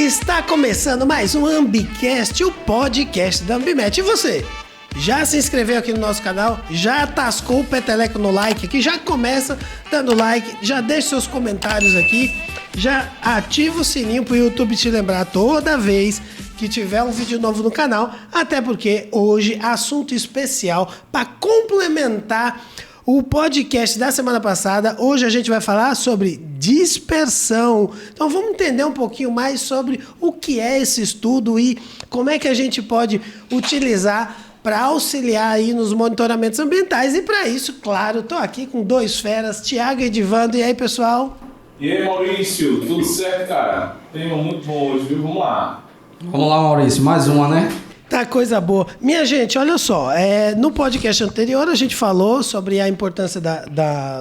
Está começando mais um Ambicast, o podcast da Ambimete. E você? Já se inscreveu aqui no nosso canal? Já tascou o peteleco no like aqui? Já começa dando like, já deixa seus comentários aqui, já ativa o sininho para o YouTube te lembrar toda vez que tiver um vídeo novo no canal, até porque hoje assunto especial para complementar o podcast da semana passada. Hoje a gente vai falar sobre dispersão. Então vamos entender um pouquinho mais sobre o que é esse estudo e como é que a gente pode utilizar para auxiliar aí nos monitoramentos ambientais. E para isso, claro, estou aqui com dois feras, Thiago e Edivando. E aí, pessoal? E aí, Maurício, tudo certo, cara? Tema muito bom hoje, viu? Vamos lá. Vamos lá, Maurício, mais uma, né? Tá, coisa boa. Minha gente, olha só, no podcast anterior a gente falou sobre a importância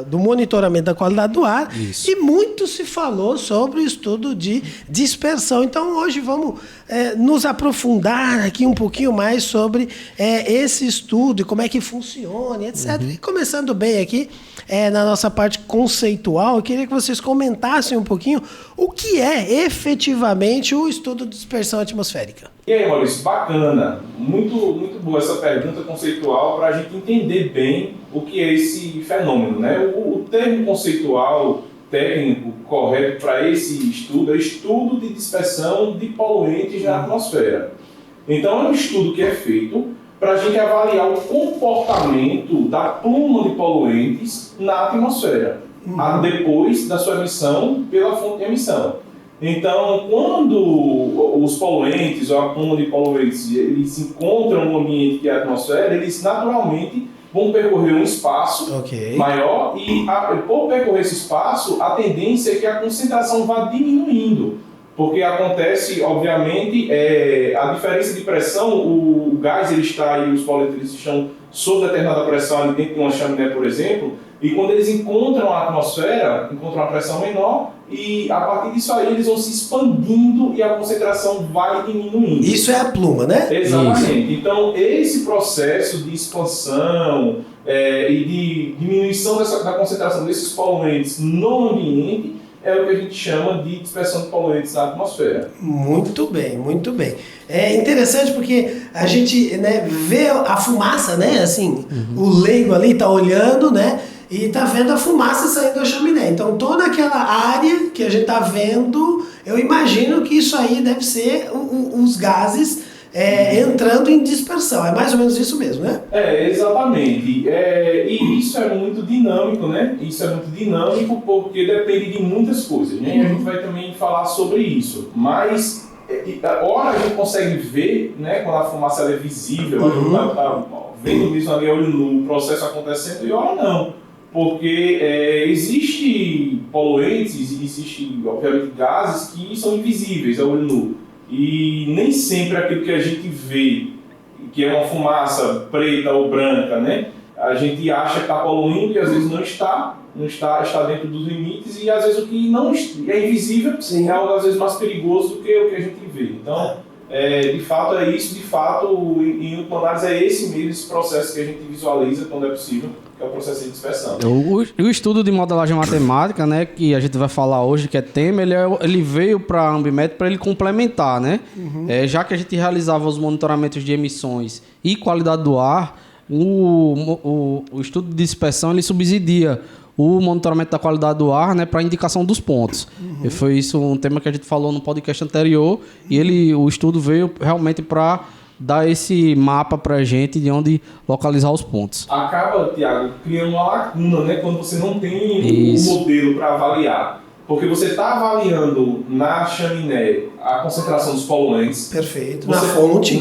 do monitoramento da qualidade do ar. Isso. E muito se falou sobre o estudo de dispersão. Então hoje vamos nos aprofundar aqui um pouquinho mais sobre esse estudo e como é que funciona, etc. E começando bem aqui, na nossa parte conceitual, eu queria que vocês comentassem um pouquinho o que é efetivamente o estudo de dispersão atmosférica. E aí, Maurício, bacana. Muito, muito boa essa pergunta conceitual para a gente entender bem o que é esse fenômeno, né? O termo conceitual técnico correto para esse estudo é estudo de dispersão de poluentes na atmosfera. Então, é um estudo que é feito para a gente avaliar o comportamento da pluma de poluentes na atmosfera, depois da sua emissão pela fonte de emissão. Então, quando os poluentes ou a pluma de poluentes eles se encontram no ambiente que é a atmosfera, eles naturalmente vão percorrer um espaço maior e, por percorrer esse espaço, a tendência é que a concentração vá diminuindo. Porque acontece, obviamente, a diferença de pressão, o gás ele está aí, os poluentes eles estão sob determinada pressão ali dentro de uma chaminé, por exemplo, e quando eles encontram a atmosfera, encontram uma pressão menor, e a partir disso aí eles vão se expandindo e a concentração vai diminuindo. Isso é a pluma, né? Exatamente. Isso. Então, esse processo de expansão e de diminuição da concentração desses poluentes no ambiente é o que a gente chama de dispersão de poluentes na atmosfera. Muito bem, muito bem. É interessante porque a gente vê a fumaça, né? Assim, o leigo ali está olhando, né? E está vendo a fumaça saindo da chaminé. Então, toda aquela área que a gente está vendo, eu imagino que isso aí deve ser os gases entrando em dispersão. É mais ou menos isso mesmo, né? Exatamente. E isso é muito dinâmico, né? Isso é muito dinâmico porque depende de muitas coisas, né? E a gente vai também falar sobre isso. Mas, ora a gente consegue ver, né? Quando a fumaça é visível, a gente está vendo mesmo ali olho nu, o processo acontecendo, e ora não. Porque existe poluentes, existe, obviamente, gases que são invisíveis a olho nu. E nem sempre aquilo que a gente vê, que é uma fumaça preta ou branca, né? A gente acha que está poluindo e às vezes não está dentro dos limites, e às vezes o que não é invisível é algo às vezes mais perigoso do que o que a gente vê. Então, de fato é isso, de fato, em última análise é esse mesmo, esse processo que a gente visualiza quando é possível, que é o processo de dispersão. O estudo de modelagem matemática, né, que a gente vai falar hoje, que é tema, ele veio para a Ambimete para ele complementar, né? Já que a gente realizava os monitoramentos de emissões e qualidade do ar, o estudo de dispersão ele subsidia o monitoramento da qualidade do ar, né, para indicação dos pontos. E foi isso um tema que a gente falou no podcast anterior, e o estudo veio realmente para dar esse mapa para a gente de onde localizar os pontos. Acaba, Thiago, criando uma lacuna, né, quando você não tem um modelo para avaliar. Porque você está avaliando na chaminé a concentração dos poluentes. Perfeito. Na fonte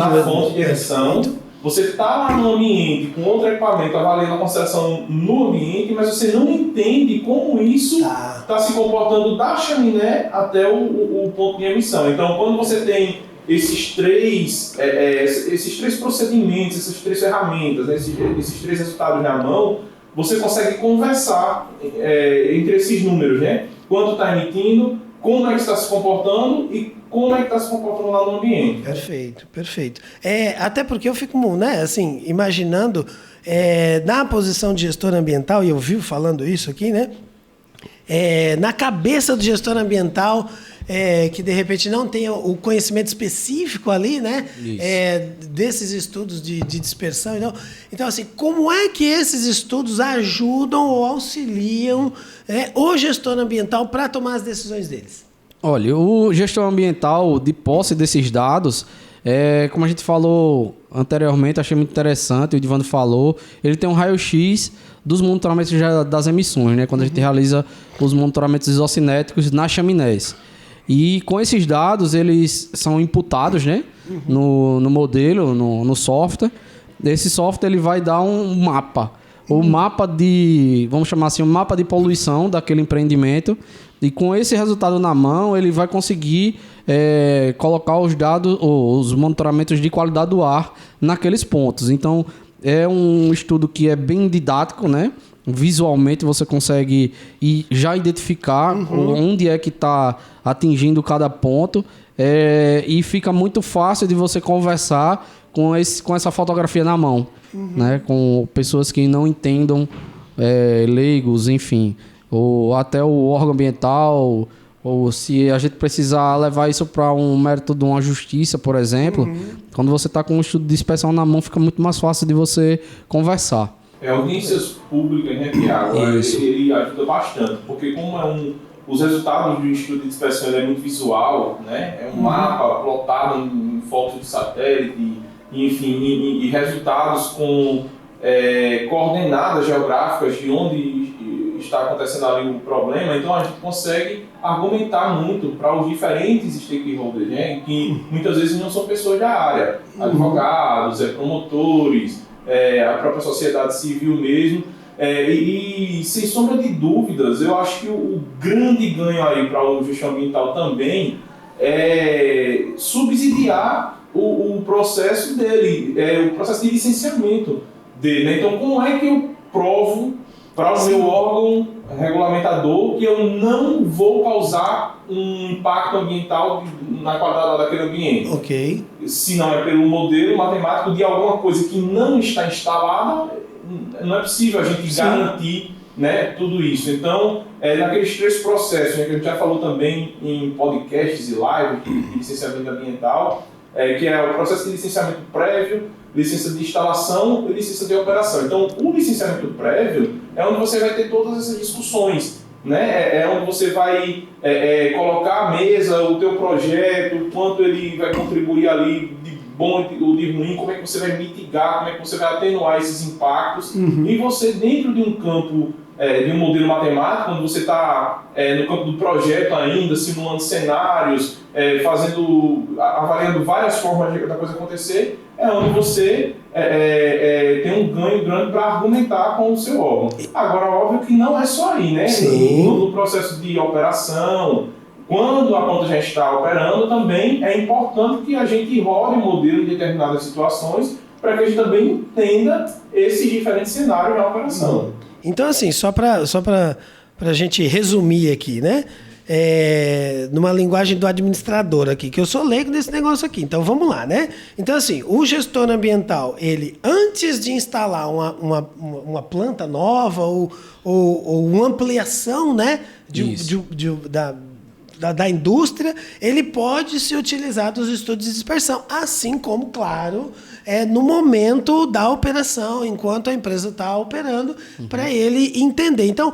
de emissão. Você está lá no ambiente com outro equipamento avaliando a concentração no ambiente, mas você não entende como isso está se comportando da chaminé até o ponto de emissão. Então, quando você tem esses três procedimentos, essas três ferramentas, né, esses três resultados na mão, você consegue conversar entre esses números, né? Quanto está emitindo, como é que está se comportando e como é que está se comportando lá no ambiente. Perfeito, perfeito. Até porque eu fico, imaginando na posição de gestor ambiental, e eu vivo falando isso aqui, né? Na cabeça do gestor ambiental, que de repente não tenha o conhecimento específico ali, né? Desses estudos de dispersão. Então, assim, como é que esses estudos ajudam ou auxiliam o gestor ambiental para tomar as decisões deles? Olha, o gestor ambiental, de posse desses dados, como a gente falou anteriormente, achei muito interessante, o Edivando falou, ele tem um raio-x dos monitoramentos das emissões, né? Quando a gente realiza os monitoramentos isocinéticos nas chaminés. E com esses dados, eles são imputados, né? No modelo, no software. Esse software ele vai dar um mapa. O mapa vamos chamar assim, um mapa de poluição daquele empreendimento. E com esse resultado na mão, ele vai conseguir colocar os dados, os monitoramentos de qualidade do ar naqueles pontos. Então, é um estudo que é bem didático, né? Visualmente você consegue já identificar onde é que está atingindo cada ponto e fica muito fácil de você conversar com essa fotografia na mão, né? Com pessoas que não entendam, leigos, enfim, ou até o órgão ambiental, ou se a gente precisar levar isso para um mérito de uma justiça, por exemplo, quando você está com um estudo de inspeção na mão, fica muito mais fácil de você conversar. Audiências públicas, né, Tiago? Ele ajuda bastante, porque como os resultados do estudo de inspeção é muito visual, né? É um mapa plotado em fotos de satélite, enfim, e resultados com coordenadas geográficas de onde está acontecendo ali o problema, então a gente consegue argumentar muito para os diferentes stakeholders, né? Que muitas vezes não são pessoas da área, advogados, promotores, a própria sociedade civil mesmo, e sem sombra de dúvidas, eu acho que o grande ganho aí para o gestor ambiental também é subsidiar o processo dele, o processo de licenciamento dele, né? Então, como é que eu provo para o meu órgão regulamentador que eu não vou causar um impacto ambiental na qualidade daquele ambiente? Ok. Se não é pelo modelo matemático de alguma coisa que não está instalada, não é possível a gente garantir, né, tudo isso. Então, naqueles 3 processos, né, que a gente já falou também em podcasts e lives de licenciamento ambiental, que é o processo de licenciamento prévio, licença de instalação e licença de operação. Então, o licenciamento prévio é onde você vai ter todas essas discussões, né? É onde você vai colocar à mesa o teu projeto, o quanto ele vai contribuir ali de bom ou de ruim, como é que você vai mitigar, como é que você vai atenuar esses impactos. E você, dentro de um campo, de um modelo matemático, quando você está no campo do projeto ainda, simulando cenários, avaliando várias formas da coisa acontecer, é onde você tem um ganho grande para argumentar com o seu órgão. Agora, óbvio que não é só aí, né? No processo de operação, quando a planta já está operando, também é importante que a gente rode o modelo em determinadas situações para que a gente também entenda esses diferentes cenários na operação. Então, assim, só para a gente resumir aqui, né? Numa linguagem do administrador aqui, que eu sou leigo nesse negócio aqui, então vamos lá, né? Então, assim, o gestor ambiental, ele, antes de instalar uma planta nova ou uma ampliação, né, da indústria, ele pode se utilizar dos estudos de dispersão, assim como, claro, no momento da operação, enquanto a empresa está operando, para ele entender. Então,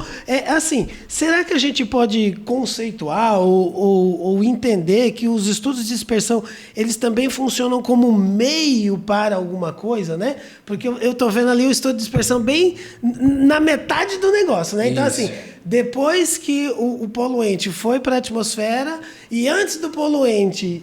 assim, será que a gente pode conceituar ou entender que os estudos de dispersão, eles também funcionam como meio para alguma coisa, né? Porque eu estou vendo ali o estudo de dispersão bem na metade do negócio, né? Então, assim, depois que o poluente foi para a atmosfera e antes do poluente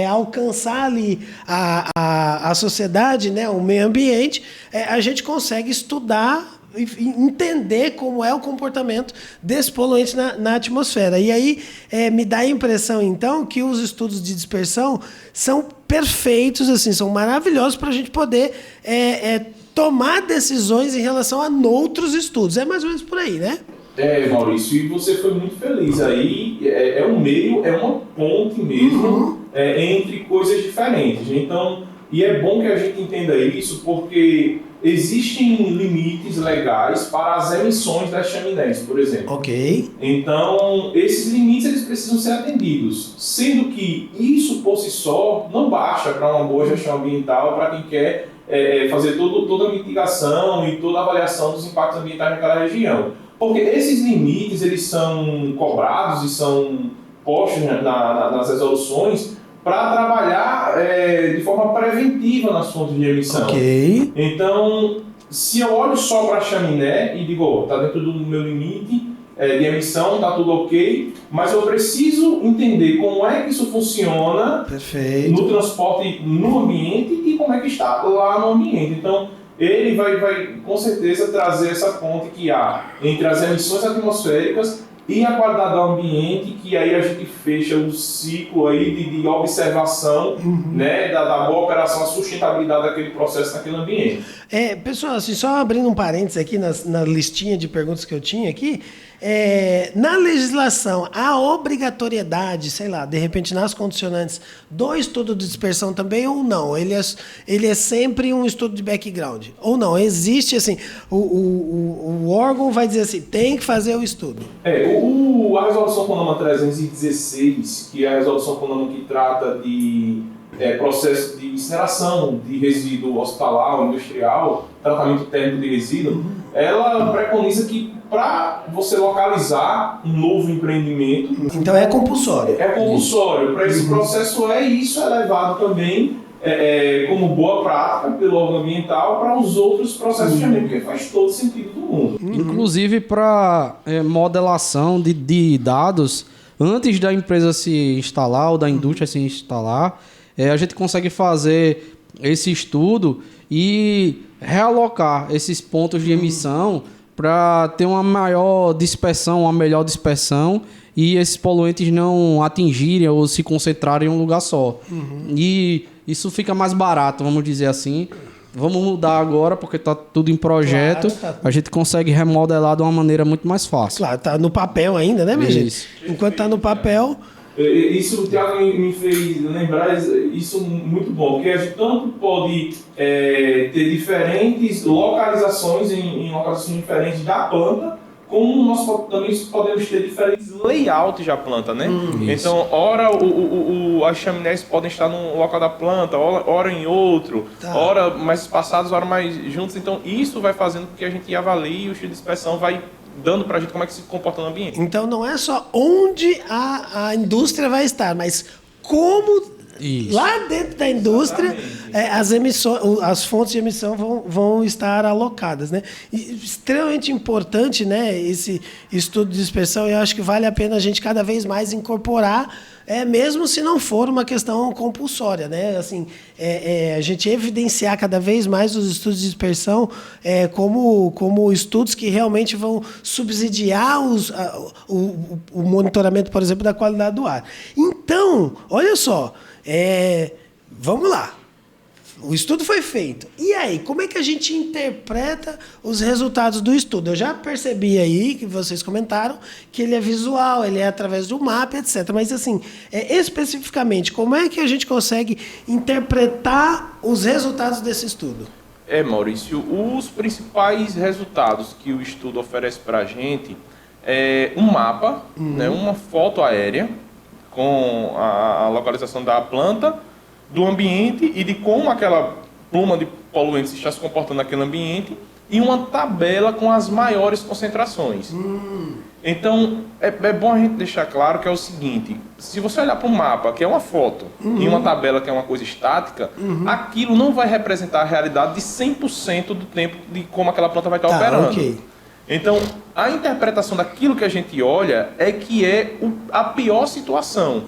alcançar ali a sociedade, né, o meio ambiente, a gente consegue estudar e entender como é o comportamento desse poluente na atmosfera. E aí me dá a impressão, então, que os estudos de dispersão são perfeitos, assim, são maravilhosos para a gente poder tomar decisões em relação a outros estudos. É mais ou menos por aí, né? Maurício, e você foi muito feliz aí, um meio, uma ponte mesmo entre coisas diferentes. Então, e é bom que a gente entenda isso, porque existem limites legais para as emissões das chaminés, por exemplo. Ok. Então, esses limites eles precisam ser atendidos, sendo que isso por si só não basta para uma boa gestão ambiental, para quem quer fazer toda a mitigação e toda a avaliação dos impactos ambientais naquela região. Porque esses limites eles são cobrados e são postos nas resoluções para trabalhar de forma preventiva nas fontes de emissão. Ok. Então, se eu olho só para a chaminé e digo, está dentro do meu limite de emissão, está tudo ok, mas eu preciso entender como é que isso funciona Perfeito. no transporte no ambiente e como é que está lá no ambiente. Então, ele vai com certeza trazer essa ponte que há entre as emissões atmosféricas e a qualidade do ambiente, que aí a gente fecha o ciclo aí de observação, né, da boa operação, a sustentabilidade daquele processo naquele ambiente. Pessoal, assim, só abrindo um parênteses aqui na listinha de perguntas que eu tinha aqui, na legislação, há obrigatoriedade, sei lá, de repente nas condicionantes do estudo de dispersão também ou não? Ele é sempre um estudo de background? Ou não? Existe assim, o órgão vai dizer assim, tem que fazer o estudo. A resolução CONAMA 316, que é a resolução CONAMA que trata de processo de incineração de resíduo hospitalar ou industrial, tratamento térmico de resíduo, ela preconiza que para você localizar um novo empreendimento... Então é compulsório. É compulsório. Para esse processo isso é levado também como boa prática pelo órgão ambiental para os outros processos também, porque faz todo sentido do mundo. Inclusive para modelação de dados, antes da empresa se instalar ou da indústria se instalar, a gente consegue fazer esse estudo e realocar esses pontos de emissão para ter uma maior dispersão, uma melhor dispersão e esses poluentes não atingirem ou se concentrarem em um lugar só. E isso fica mais barato, vamos dizer assim. Vamos mudar agora, porque está tudo em projeto. Claro, a gente consegue remodelar de uma maneira muito mais fácil. Claro, está no papel ainda, né, minha gente? Enquanto está no papel... Isso, o Thiago me fez lembrar isso muito bom, porque a gente tanto pode ter diferentes localizações em localizações diferentes da planta, como nós também podemos ter diferentes layouts da planta, né? Então, ora as chaminés podem estar num local da planta, ora em outro, ora mais espaçados, ora mais juntos. Então, isso vai fazendo com que a gente avalie o estilo de dispersão, vai dando pra gente como é que se comporta no ambiente. Então não é só onde a indústria vai estar, mas como lá dentro da indústria as emissões, as fontes de emissão vão estar alocadas, né? E extremamente importante, né, esse estudo de dispersão, e eu acho que vale a pena a gente cada vez mais incorporar, mesmo se não for uma questão compulsória, né? Assim, a gente evidenciar cada vez mais os estudos de dispersão como estudos que realmente vão subsidiar o monitoramento, por exemplo, da qualidade do ar. Então, olha só, vamos lá. O estudo foi feito. E aí, como é que a gente interpreta os resultados do estudo? Eu já percebi aí, que vocês comentaram, que ele é visual, ele é através do mapa, etc. Mas, assim, especificamente, como é que a gente consegue interpretar os resultados desse estudo? Maurício, os principais resultados que o estudo oferece para a gente é um mapa, né, uma foto aérea com a localização da planta, do ambiente e de como aquela pluma de poluentes está se comportando naquele ambiente e uma tabela com as maiores concentrações. Então, é bom a gente deixar claro que é o seguinte, se você olhar para um mapa, que é uma foto, e uma tabela, que é uma coisa estática, aquilo não vai representar a realidade de 100% do tempo de como aquela planta vai estar operando. Okay. Então, a interpretação daquilo que a gente olha é que é a pior situação.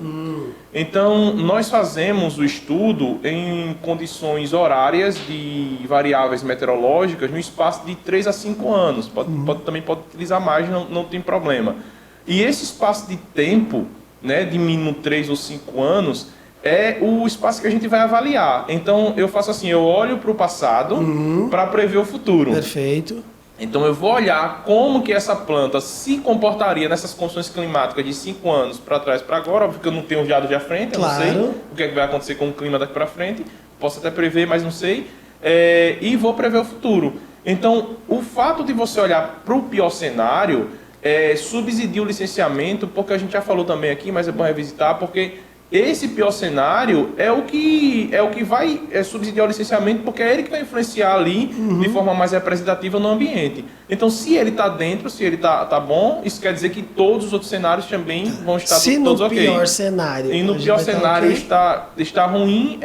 Então, nós fazemos o estudo em condições horárias de variáveis meteorológicas no espaço de 3 a 5 anos. Também pode utilizar mais, não tem problema. E esse espaço de tempo, né, de mínimo 3 ou 5 anos, é o espaço que a gente vai avaliar. Então, eu faço assim, eu olho para o passado para prever o futuro. Perfeito. Então eu vou olhar como que essa planta se comportaria nessas condições climáticas de 5 anos para trás para agora. Óbvio que eu não tenho os dados de frente, eu não sei o que vai acontecer com o clima daqui para frente. Posso até prever, mas não sei. e vou prever o futuro. Então, o fato de você olhar para o pior cenário subsidia o licenciamento, porque a gente já falou também aqui, mas é bom revisitar, porque esse pior cenário é o que vai subsidiar o licenciamento, porque é ele que vai influenciar ali de forma mais representativa no ambiente. Então, se ele está dentro, se ele tá bom, isso quer dizer que todos os outros cenários também vão estar todos ok. Se no pior cenário... E no pior cenário está ruim,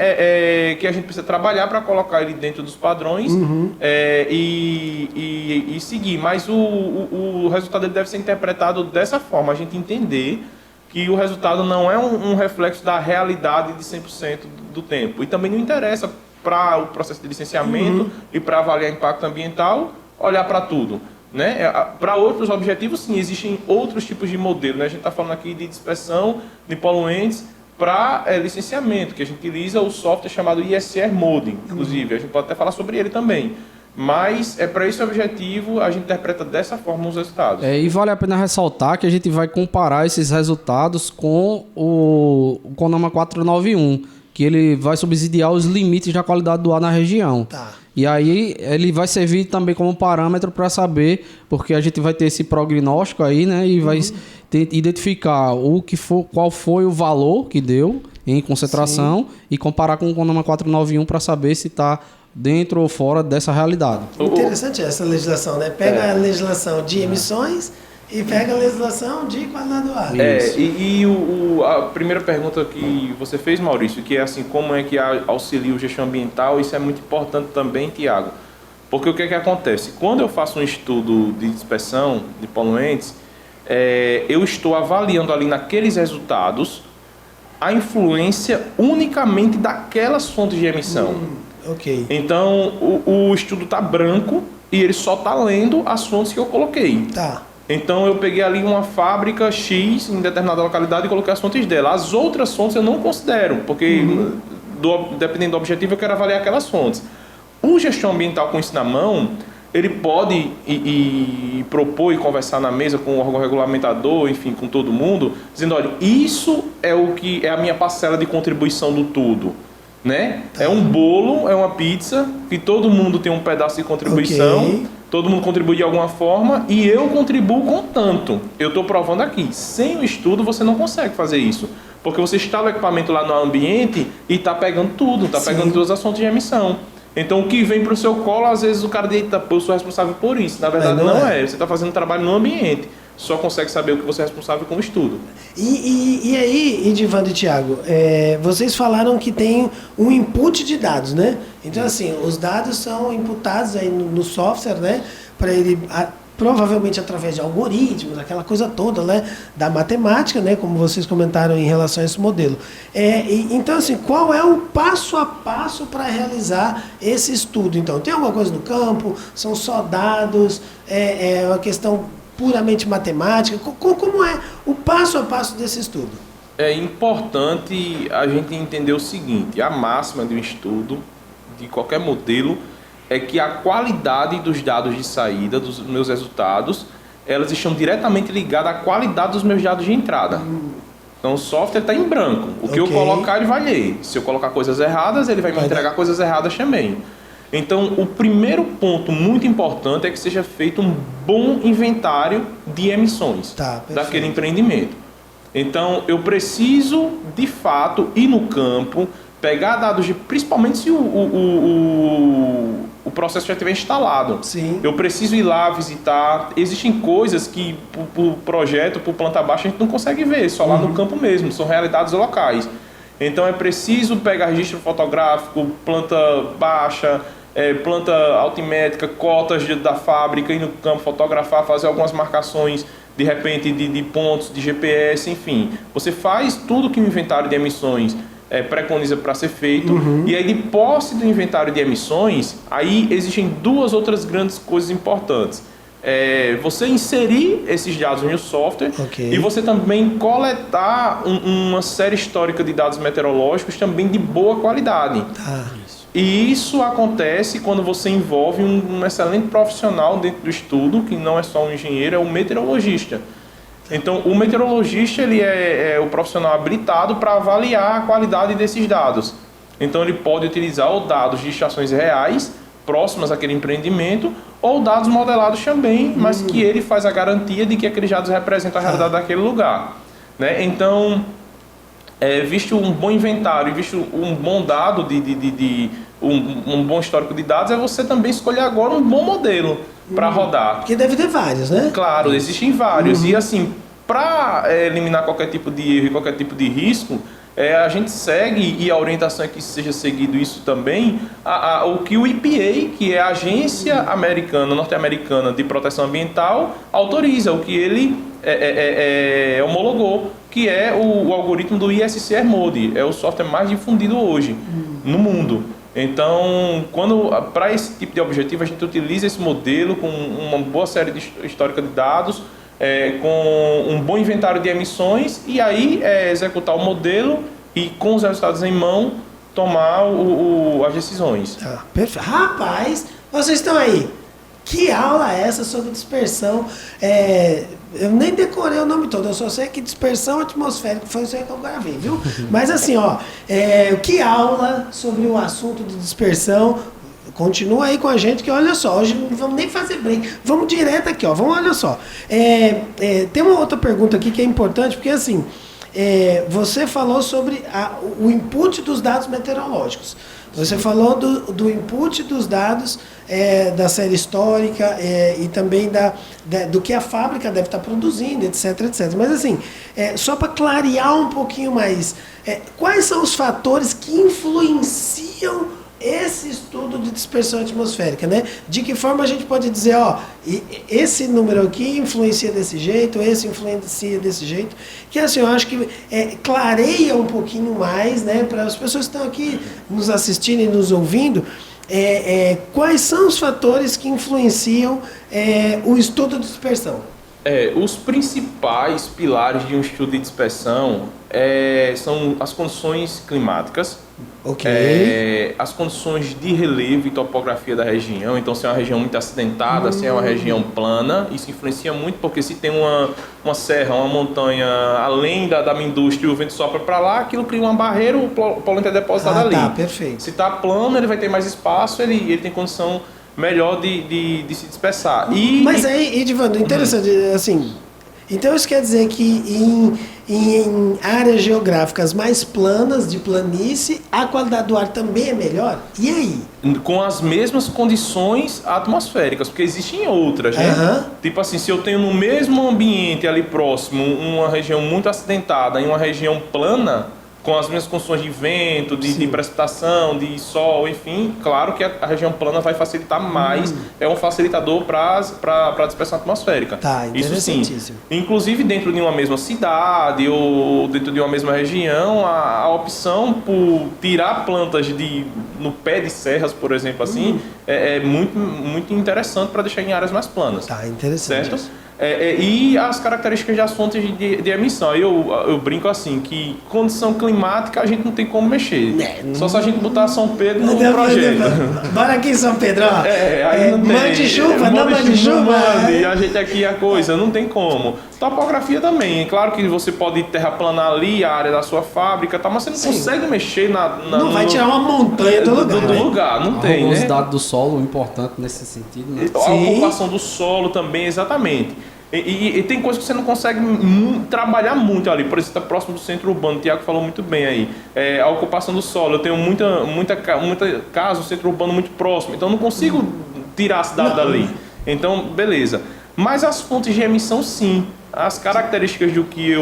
que a gente precisa trabalhar para colocar ele dentro dos padrões e seguir. Mas o resultado ele deve ser interpretado dessa forma, a gente entender que o resultado não é um reflexo da realidade de 100% do tempo. E também não interessa para o processo de licenciamento e para avaliar impacto ambiental, olhar para tudo. Né? Para outros objetivos, sim, existem outros tipos de modelo. Né? A gente está falando aqui de dispersão de poluentes para licenciamento, que a gente utiliza o software chamado ISR Modeling, inclusive. A gente pode até falar sobre ele também. Mas para esse objetivo a gente interpreta dessa forma os resultados. E vale a pena ressaltar que a gente vai comparar esses resultados com o CONAMA 491, que ele vai subsidiar os limites da qualidade do ar na região. Tá. E aí ele vai servir também como parâmetro para saber, porque a gente vai ter esse prognóstico aí, né? E vai identificar qual foi o valor que deu em concentração e comparar com o CONAMA 491 para saber se está dentro ou fora dessa realidade. Interessante essa legislação, né? Pega a legislação de emissões e pega a legislação de qualidade do ar. A primeira pergunta que você fez, Maurício, que é assim, como é que auxilia o gestão ambiental, isso é muito importante também, Tiago. Porque o que é que acontece? Quando eu faço um estudo de dispersão de poluentes, eu estou avaliando ali naqueles resultados a influência unicamente daquelas fontes de emissão. Ok. Então, o estudo está branco e ele só está lendo as fontes que eu coloquei. Tá. Então, eu peguei ali uma fábrica X em determinada localidade e coloquei as fontes dela. As outras fontes eu não considero, porque dependendo do objetivo eu quero avaliar aquelas fontes. O gestão ambiental com isso na mão, ele pode propor e conversar na mesa com o órgão regulamentador, enfim, com todo mundo, dizendo, olha, isso é o que é a minha parcela de contribuição do tudo. Né? É um bolo, é uma pizza, que todo mundo tem um pedaço de contribuição, todo mundo contribui de alguma forma e eu contribuo com tanto. Eu estou provando aqui. Sem o estudo você não consegue fazer isso, porque você instala o equipamento lá no ambiente e está pegando tudo, está pegando todas as fontes de emissão. Então o que vem para o seu colo, às vezes o cara diz, eu sou responsável por isso. Na verdade não é. Você está fazendo trabalho no ambiente. Só consegue saber o que você é responsável com o estudo. E aí, Edivando e Thiago, vocês falaram que tem um input de dados, né? Então, assim, os dados são imputados aí no software, né? Para ele, provavelmente através de algoritmos, aquela coisa toda, né? Da matemática, né? Como vocês comentaram em relação a esse modelo. Então, assim, qual é o passo a passo para realizar esse estudo? Então, tem alguma coisa no campo? São só dados? É uma questão puramente matemática? Como é o passo a passo desse estudo? É importante a gente entender o seguinte, a máxima de um estudo, de qualquer modelo, é que a qualidade dos dados de saída, dos meus resultados, elas estão diretamente ligadas à qualidade dos meus dados de entrada. Então o software está em branco. O que eu colocar, ele vai ler. Se eu colocar coisas erradas, ele vai me entregar coisas erradas também. Então, o primeiro ponto muito importante é que seja feito um bom inventário de emissões daquele empreendimento. Então, eu preciso, de fato, ir no campo, pegar dados principalmente se o processo já estiver instalado. Sim. Eu preciso ir lá visitar. Existem coisas que, por projeto, por planta baixa, a gente não consegue ver, só lá no campo mesmo, são realidades locais. Então, é preciso pegar registro fotográfico, planta baixa, planta altimétrica, cotas da fábrica, ir no campo fotografar, fazer algumas marcações, de repente, de pontos, de GPS, enfim. Você faz tudo que o inventário de emissões preconiza para ser feito, e aí de posse do inventário de emissões, aí existem duas outras grandes coisas importantes. Você inserir esses dados no software e você também coletar uma série histórica de dados meteorológicos também de boa qualidade. E isso acontece quando você envolve um excelente profissional dentro do estudo, que não é só um engenheiro, é um meteorologista. Então, o meteorologista ele é o profissional habilitado para avaliar a qualidade desses dados. Então ele pode utilizar ou dados de estações reais, próximas àquele empreendimento, ou dados modelados também, mas que ele faz a garantia de que aqueles dados representam a realidade daquele lugar. Né? Então, visto um bom inventário, visto um bom dado, um bom histórico de dados, é você também escolher agora um bom modelo para rodar. Porque deve ter vários, né? Claro, existem vários. E assim, para eliminar qualquer tipo de erro e qualquer tipo de risco, a gente segue, e a orientação é que seja seguido isso também, o que o EPA, que é a Agência Norte-Americana de Proteção Ambiental, autoriza, o que ele homologou, que é o algoritmo do ISCR Mode, é o software mais difundido hoje no mundo. Então, para esse tipo de objetivo, a gente utiliza esse modelo com uma boa série histórica de dados, com um bom inventário de emissões, e aí executar o modelo e, com os resultados em mão, tomar as decisões. Perfeito. Rapaz, vocês estão aí. Que aula é essa sobre dispersão? Eu nem decorei o nome todo, eu só sei que dispersão atmosférica foi isso aí que eu gravei, viu? Mas assim, que aula sobre o assunto de dispersão. Continua aí com a gente, que olha só, hoje não vamos nem fazer break, vamos direto aqui, olha só. Tem uma outra pergunta aqui que é importante, porque assim, você falou sobre o input dos dados meteorológicos. Você falou do input dos dados da série histórica e também do que a fábrica deve estar produzindo, etc, etc. Mas assim, só para clarear um pouquinho mais, quais são os fatores que influenciam esse estudo de dispersão atmosférica, né? De que forma a gente pode dizer, esse número aqui influencia desse jeito, esse influencia desse jeito, que assim, eu acho que clareia um pouquinho mais, né? Para as pessoas que estão aqui nos assistindo e nos ouvindo, quais são os fatores que influenciam o estudo de dispersão? Os principais pilares de um estudo de dispersão são as condições climáticas, as condições de relevo e topografia da região. Então, se é uma região muito acidentada, se é uma região plana, isso influencia muito, porque se tem uma serra, uma montanha, além da minha indústria, o vento sopra para lá, aquilo cria uma barreira, o poluente é depositado ali. Tá, perfeito. Se está plano, ele vai ter mais espaço, ele tem condição melhor de se dispersar. Mas aí, Edivando, interessante, assim, então isso quer dizer que em áreas geográficas mais planas, de planície, a qualidade do ar também é melhor? E aí? Com as mesmas condições atmosféricas, porque existem outras, né? Tipo assim, se eu tenho no mesmo ambiente ali próximo uma região muito acidentada e uma região plana, com as mesmas condições de vento, de precipitação, de sol, enfim, claro que a região plana vai facilitar mais, é um facilitador para a dispersão atmosférica. Tá, interessantíssimo. Isso sim. Inclusive dentro de uma mesma cidade ou dentro de uma mesma região, a opção por tirar plantas no pé de serras, por exemplo, assim, é muito, muito interessante para deixar em áreas mais planas. Tá, interessante. Certo? E as características das fontes de emissão. Eu brinco assim, que condição climática a gente não tem como mexer. Só se a gente botar São Pedro no projeto. Bora aqui, São Pedro. Aí não tem. Mande chuva, não mande chuva. E a gente aqui a coisa, não tem como. Topografia também. Claro que você pode terraplanar ali a área da sua fábrica, mas você não consegue mexer não vai tirar uma montanha do lugar. Não tem, né? A rugosidade do solo, importante nesse sentido, né? A ocupação do solo também, exatamente. E tem coisas que você não consegue trabalhar muito ali. Por exemplo, você está próximo do centro urbano, o Tiago falou muito bem aí. A ocupação do solo, eu tenho muita casa, o centro urbano muito próximo, então eu não consigo tirar a cidade dali. Então, beleza. Mas as fontes de emissão, sim. As características do que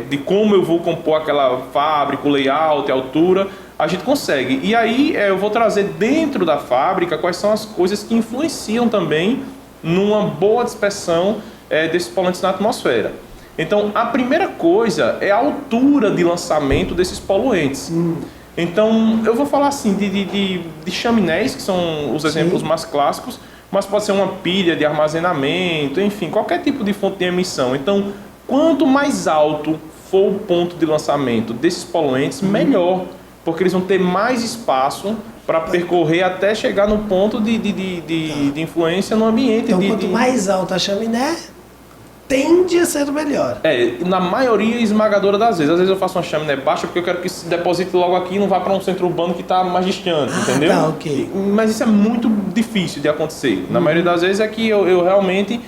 de como eu vou compor aquela fábrica, o layout, a altura, a gente consegue. E aí eu vou trazer dentro da fábrica quais são as coisas que influenciam também numa boa dispersão desses poluentes na atmosfera. Então, a primeira coisa é a altura de lançamento desses poluentes. Então, eu vou falar assim de chaminés, que são os exemplos mais clássicos, mas pode ser uma pilha de armazenamento, enfim, qualquer tipo de fonte de emissão. Então, quanto mais alto for o ponto de lançamento desses poluentes, melhor, porque eles vão ter mais espaço para percorrer até chegar no ponto de influência no ambiente. Então, quanto mais alta a chaminé, tende a ser o melhor. Na maioria esmagadora das vezes. Às vezes eu faço uma chaminé baixa porque eu quero que se deposite logo aqui e não vá para um centro urbano que está mais distante, entendeu? Tá, ok. Mas isso é muito difícil de acontecer. Na maioria das vezes é que eu realmente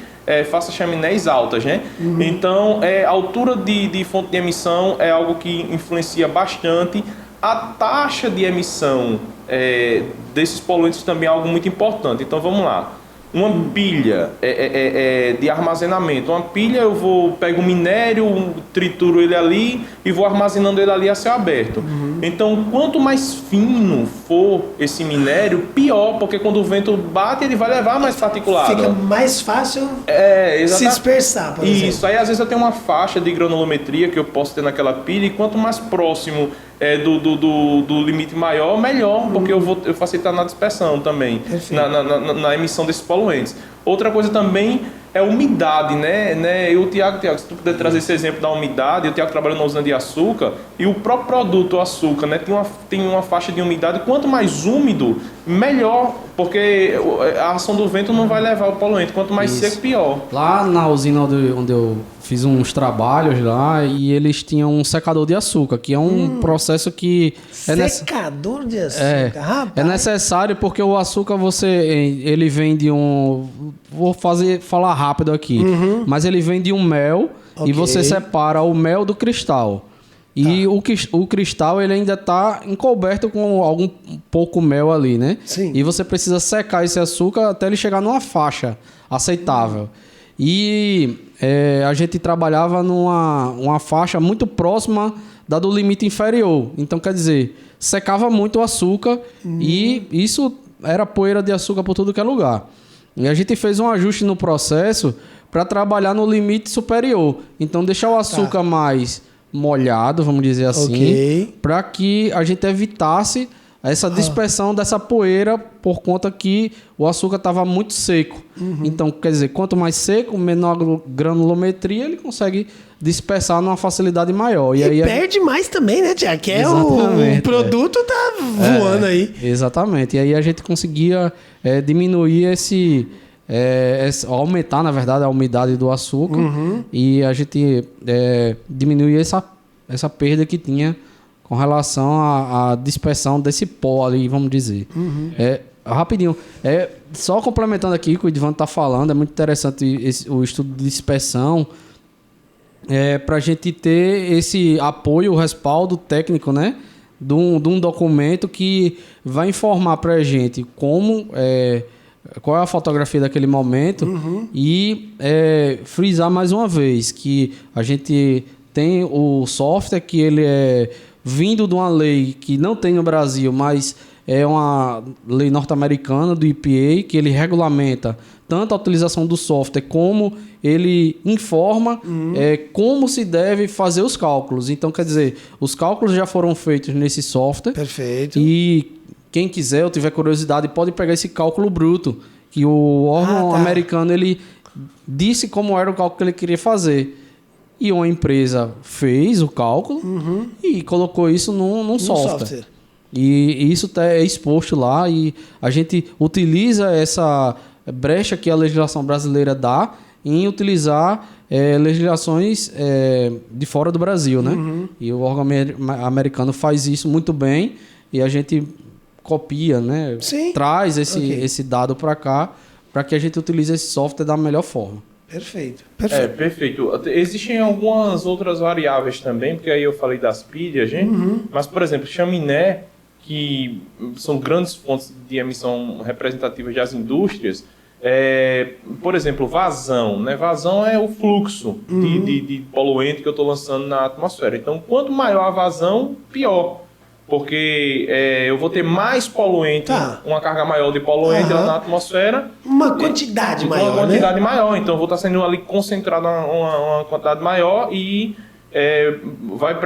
faço chaminés altas, né? Então, a altura de fonte de emissão é algo que influencia bastante. A taxa de emissão desses poluentes também é algo muito importante. Então, vamos lá. Uma pilha de armazenamento. Uma pilha eu pego o minério, trituro ele ali e vou armazenando ele ali a céu aberto. Então, quanto mais fino for esse minério, pior, porque quando o vento bate, ele vai levar mais particulado. Fica mais fácil se dispersar, por exemplo. Isso, aí às vezes eu tenho uma faixa de granulometria que eu posso ter naquela pilha, e quanto mais próximo do limite maior, melhor, porque eu facilitar na dispersão também, na emissão desses poluentes. Outra coisa também é a umidade, né? E o Tiago, se tu puder trazer esse exemplo da umidade, o Tiago trabalha na usina de açúcar, e o próprio produto, o açúcar, né? Tem uma faixa de umidade, quanto mais úmido, melhor, porque a ação do vento não vai levar o poluente, quanto mais seco, pior. Lá na usina onde eu fiz uns trabalhos lá, e eles tinham um secador de açúcar, que é um processo que... Secador de açúcar, rapaz. É necessário porque o açúcar ele vem de um... Vou falar rápido aqui. Mas ele vem de um mel, e você separa o mel do cristal. E o cristal ele ainda está encoberto com algum pouco mel ali, né? Sim. E você precisa secar esse açúcar até ele chegar numa faixa aceitável. E a gente trabalhava numa faixa muito próxima da do limite inferior. Então, quer dizer, secava muito o açúcar e isso era poeira de açúcar por tudo que é lugar. E a gente fez um ajuste no processo para trabalhar no limite superior. Então, deixar o açúcar mais molhado, vamos dizer assim, para que a gente evitasse essa dispersão dessa poeira por conta que o açúcar estava muito seco. Então, quer dizer, quanto mais seco, menor granulometria, ele consegue dispersar numa facilidade maior. E aí perde mais também, né, Tiago? Que o produto tá voando aí. Exatamente. E aí a gente conseguia diminuir aumentar, na verdade, a umidade do açúcar e a gente diminuir essa perda que tinha com relação à dispersão desse pó ali, vamos dizer. Rapidinho, só complementando aqui o que o Edvan está falando, é muito interessante o estudo de dispersão, para a gente ter esse apoio, o respaldo técnico, né, de um documento que vai informar para a gente qual é a fotografia daquele momento e frisar mais uma vez que a gente tem o software que ele é vindo de uma lei que não tem no Brasil, mas é uma lei norte-americana do EPA, que ele regulamenta tanto a utilização do software como ele informa como se deve fazer os cálculos. Então, quer dizer, os cálculos já foram feitos nesse software. Perfeito. E quem quiser ou tiver curiosidade pode pegar esse cálculo bruto, que o órgão americano ele disse como era o cálculo que ele queria fazer. E uma empresa fez o cálculo e colocou isso num software. E isso é exposto lá e a gente utiliza essa brecha que a legislação brasileira dá em utilizar legislações de fora do Brasil, né? E o órgão americano faz isso muito bem e a gente copia, né? Sim. Traz esse dado para cá para que a gente utilize esse software da melhor forma. Perfeito. Perfeito. Existem algumas outras variáveis também, porque aí eu falei das pilhas, gente. Mas, por exemplo, chaminé, que são grandes fontes de emissão representativas das indústrias, por exemplo, vazão, né? Vazão é o fluxo de poluente que eu estou lançando na atmosfera. Então, quanto maior a vazão, pior. Porque eu vou ter mais poluente, uma carga maior de poluente lá na atmosfera. Uma quantidade maior, Uma quantidade maior. Então, eu vou estar sendo ali concentrado uma quantidade maior e pode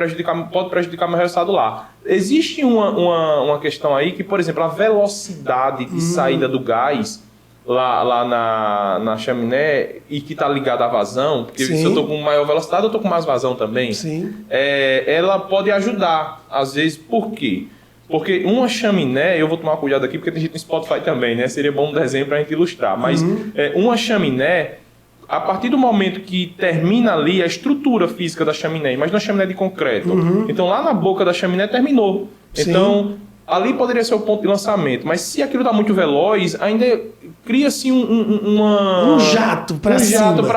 prejudicar meu resultado lá. Existe uma questão aí que, por exemplo, a velocidade de saída do gás lá na chaminé e que está ligada à vazão, porque se eu estou com maior velocidade, eu estou com mais vazão também. Ela pode ajudar, às vezes. Por quê? Porque uma chaminé, eu vou tomar cuidado aqui porque tem gente no Spotify também, né? Seria bom um desenho para a gente ilustrar. Mas uma chaminé, a partir do momento que termina ali a estrutura física da chaminé, imagina uma chaminé de concreto. Então lá na boca da chaminé terminou. Sim. Então ali poderia ser o ponto de lançamento, mas se aquilo está muito veloz, ainda cria-se um jato para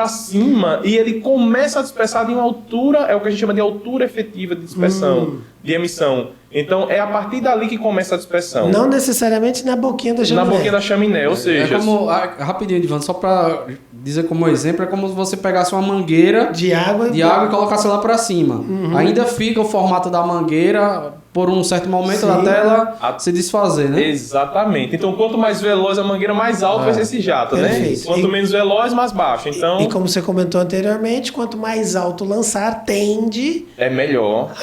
cima e ele começa a dispersar de uma altura, é o que a gente chama de altura efetiva de dispersão, de emissão. Então é a partir dali que começa a dispersão. Não necessariamente na boquinha da chaminé. Na boquinha da chaminé, ou seja... É como, rapidinho, Ivan, só para dizer como exemplo, é como se você pegasse uma mangueira de água e colocasse lá para cima. Ainda fica o formato da mangueira por um certo momento até ela se desfazer, né? Exatamente. Então, quanto mais veloz a mangueira, mais alto vai ser esse jato, né? Quanto menos veloz, mais baixo. Então, e como você comentou anteriormente, quanto mais alto lançar, tende... É melhor.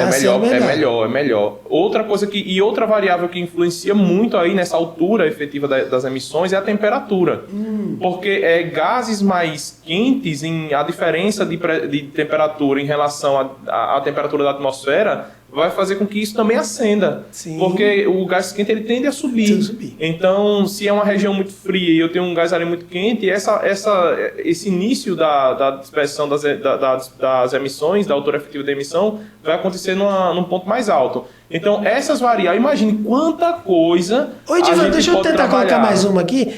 Outra coisa outra variável que influencia muito aí nessa altura efetiva das emissões é a temperatura. Porque gases mais quentes, a diferença de temperatura em relação à temperatura da atmosfera vai fazer com que isso também acenda. Sim. Porque o gás quente ele tende a subir. Então, se é uma região muito fria e eu tenho um gás ali muito quente, esse início da dispersão das emissões, da altura efetiva da emissão, vai acontecer num ponto mais alto. Então, essas variáveis, imagine quanta coisa. Oi, Divan, deixa eu tentar colocar mais uma aqui.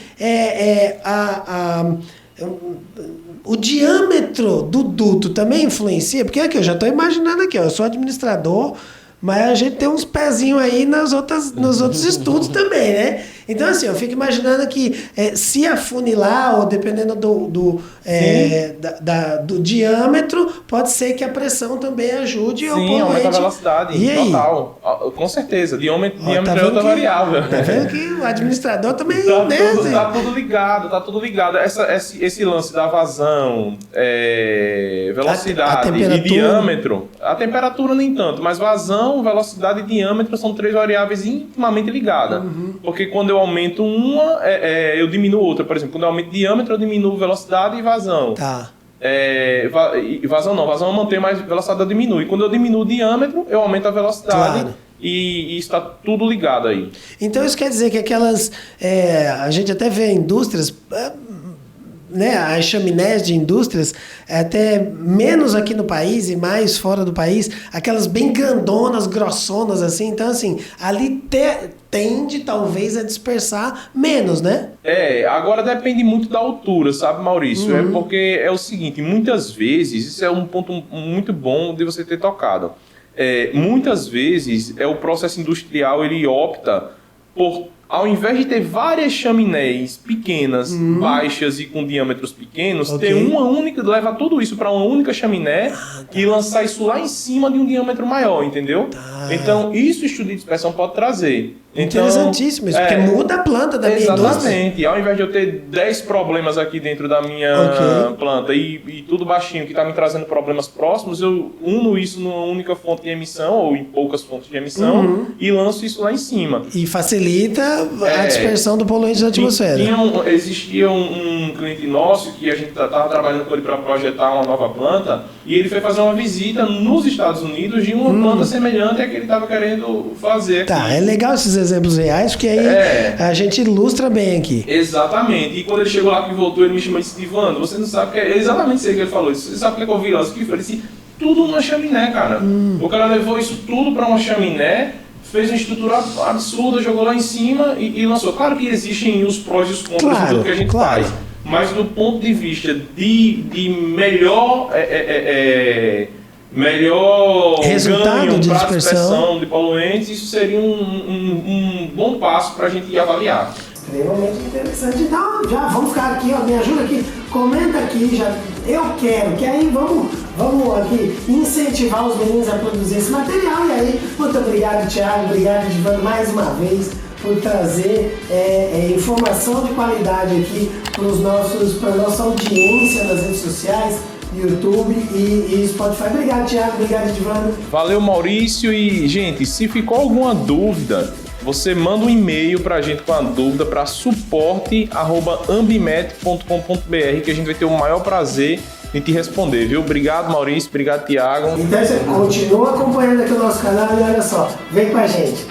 O diâmetro do duto também influencia? Porque aqui eu já estou imaginando aqui, eu sou administrador, mas a gente tem uns pezinhos aí nos outros estudos também, né? Então, assim, eu fico imaginando que se afunilar, ou dependendo do diâmetro, pode ser que a pressão também ajude. Sim, aumenta a velocidade, total. Com certeza, diâmetro é outra variável. Tá vendo que o administrador também... Tá tudo ligado. Esse lance da vazão, velocidade e diâmetro, a temperatura nem tanto, mas vazão, velocidade e diâmetro são 3 variáveis intimamente ligadas. Porque quando eu aumento uma, eu diminuo outra. Por exemplo, quando eu aumento diâmetro, eu diminuo velocidade e vazão. Tá. Vazão eu mantenho, mas velocidade eu diminuo. E quando eu diminuo o diâmetro, eu aumento a velocidade. Claro. E está tudo ligado aí. Então isso quer dizer que aquelas... a gente até vê indústrias... as chaminés de indústrias, até menos aqui no país e mais fora do país, aquelas bem grandonas, grossonas, assim. Então, assim, ali tende, talvez, a dispersar menos, né? Agora depende muito da altura, sabe, Maurício? Porque é o seguinte, muitas vezes, isso é um ponto muito bom de você ter tocado. Muitas vezes, o processo industrial, ele opta por... Ao invés de ter várias chaminés pequenas, baixas e com diâmetros pequenos, ter uma única, levar tudo isso para uma única chaminé e lançar isso lá em cima de um diâmetro maior, entendeu? Então, isso o estudo de dispersão pode trazer. Interessantíssimo isso, porque muda a planta da minha indústria. Exatamente. Ao invés de eu ter 10 problemas aqui dentro da minha planta e tudo baixinho, que está me trazendo problemas próximos, eu uno isso numa única fonte de emissão, ou em poucas fontes de emissão, e lanço isso lá em cima. E facilita a dispersão do poluente da atmosfera. Existia um cliente nosso que a gente estava trabalhando com ele para projetar uma nova planta, e ele foi fazer uma visita nos Estados Unidos de uma planta semelhante à que ele estava querendo fazer aqui. Tá, é legal esses exemplos reais, porque aí a gente ilustra bem aqui. Exatamente. E quando ele chegou lá que voltou, ele me chamou e disse: Ivandro, você não sabe que é exatamente isso que ele falou. Você sabe o que eu vi lá? Eu disse: tudo numa chaminé, cara. O cara levou isso tudo para uma chaminé, fez uma estrutura absurda, jogou lá em cima e lançou. Claro que existem os prós e os contras de tudo que a gente faz. Mas do ponto de vista de melhor resultado ganho de para a dispersão de poluentes, isso seria um bom passo para a gente avaliar. Extremamente interessante. Então, já vamos ficar aqui, me ajuda aqui, comenta aqui, eu quero, que aí vamos aqui incentivar os meninos a produzir esse material. E aí, muito obrigado, Thiago, obrigado, Divan, mais uma vez, por trazer informação de qualidade aqui para a nossa audiência nas redes sociais, YouTube e Spotify. Obrigado, Thiago, obrigado, Divan. Valeu, Maurício, e, gente, se ficou alguma dúvida, você manda um e-mail pra gente com a dúvida para suporte@ambimet.com.br, que a gente vai ter o maior prazer em te responder, viu? Obrigado, Maurício, obrigado, Thiago. Então você continua acompanhando aqui o nosso canal e olha só, vem com a gente.